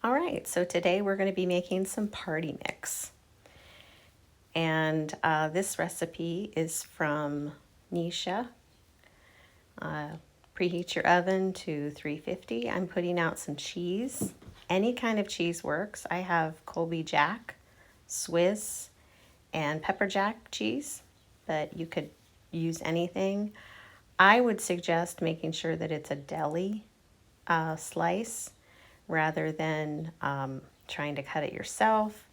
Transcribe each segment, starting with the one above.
All right, so today we're going to be making some party mix. And this recipe is from Neisha. Preheat your oven to 350. I'm putting out some cheese. Any kind of cheese works. I have Colby Jack, Swiss, and pepper jack cheese, but you could use anything. I would suggest making sure that it's a deli slice rather than trying to cut it yourself.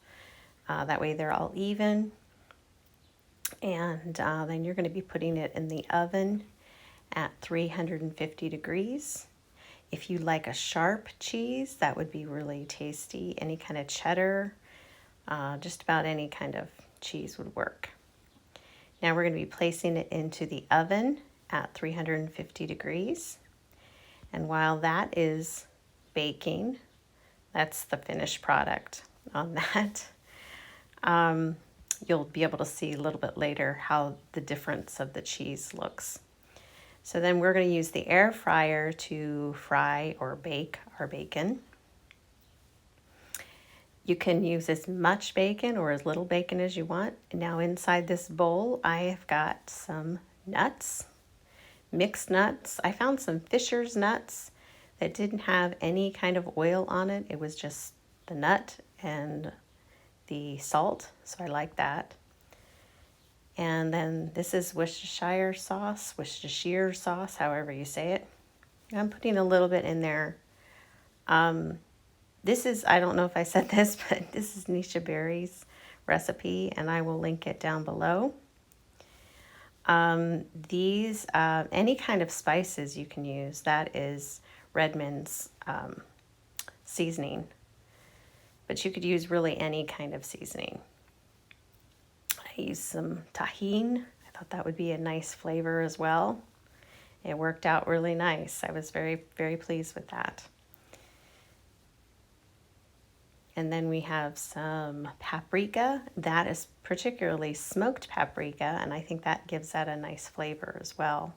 That way they're all even. And then you're going to be putting it in the oven at 350 degrees. If you like a sharp cheese, that would be really tasty. Any kind of cheddar, just about any kind of cheese would work. Now we're going to be placing it into the oven at 350 degrees. And while that is baking, that's the finished product on that. You'll be able to see a little bit later how the difference of the cheese looks. So then we're going to use the air fryer to fry or bake our bacon. You can use as much bacon or as little bacon as you want. Now inside this bowl, I have got some nuts, mixed nuts. I found some Fisher's nuts that didn't have any kind of oil on it. It was just the nut and the salt, so I like that. And then this is Worcestershire sauce, however you say it. I'm putting a little bit in there. This is, I don't know if I said this, but this is Neisha Berry's recipe, and I will link it down below. These, any kind of spices you can use. That is Redmond's seasoning. But you could use really any kind of seasoning. I used some tahini. I thought that would be a nice flavor as well. It worked out really nice. I was very, very pleased with that. And then we have some paprika. That is particularly smoked paprika, and I think that gives that a nice flavor as well.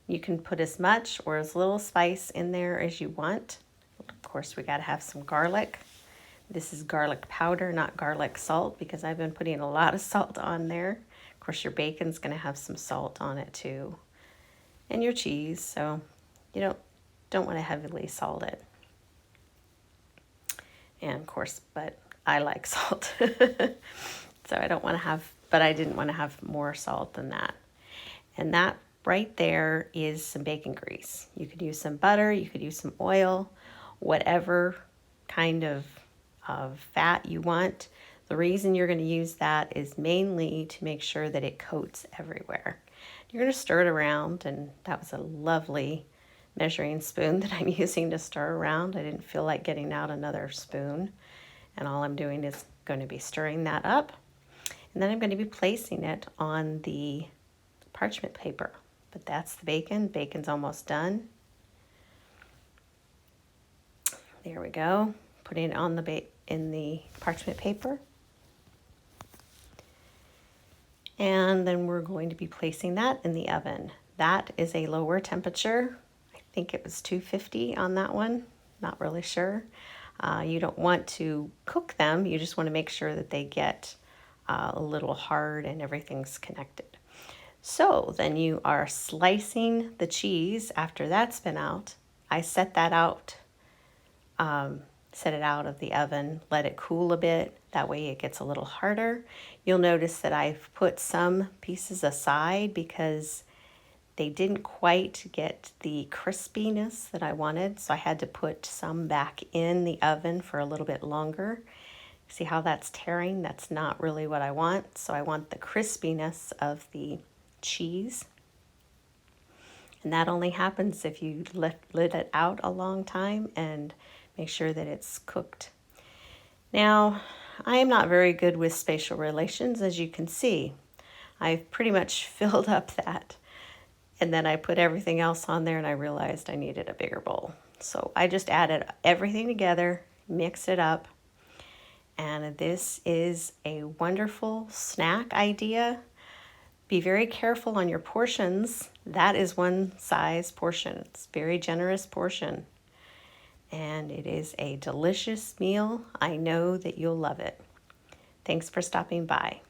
You can put as much or as little spice in there as you want. Of course, we got to have some garlic. This is garlic powder, not garlic salt, because I've been putting a lot of salt on there. Of course, your bacon's going to have some salt on it too. And your cheese, so you don't want to heavily salt it. And of course, but I like salt. So I don't want to have, but I didn't want to have more salt than that. And that right there is some bacon grease. You could use some butter, you could use some oil, whatever kind of fat you want. The reason you're going to use that is mainly to make sure that it coats everywhere. You're going to stir it around, and that was a lovely measuring spoon that I'm using to stir around. I didn't feel like getting out another spoon, and all I'm doing is going to be stirring that up, and then I'm going to be placing it on the parchment paper. But that's the bacon. Bacon's almost done. There we go. Putting it on in the parchment paper. And then we're going to be placing that in the oven. That is a lower temperature. I think it was 250 on that one. Not really sure. You don't want to cook them. You just want to make sure that they get a little hard and everything's connected. So then you are slicing the cheese after that's been out. I set that out. Set it out of the oven, let it cool a bit. That way it gets a little harder. You'll notice that I've put some pieces aside because they didn't quite get the crispiness that I wanted. So I had to put some back in the oven for a little bit longer. See how that's tearing? That's not really what I want. So I want the crispiness of the cheese. And that only happens if you let it out a long time and make sure that it's cooked. Now, I am not very good with spatial relations, as you can see. I've pretty much filled up that. And then I put everything else on there and I realized I needed a bigger bowl. So I just added everything together, mixed it up. And this is a wonderful snack idea. Be very careful on your portions. That is one size portion. It's a very generous portion. and it is a delicious meal. I know that you'll love it. Thanks for stopping by.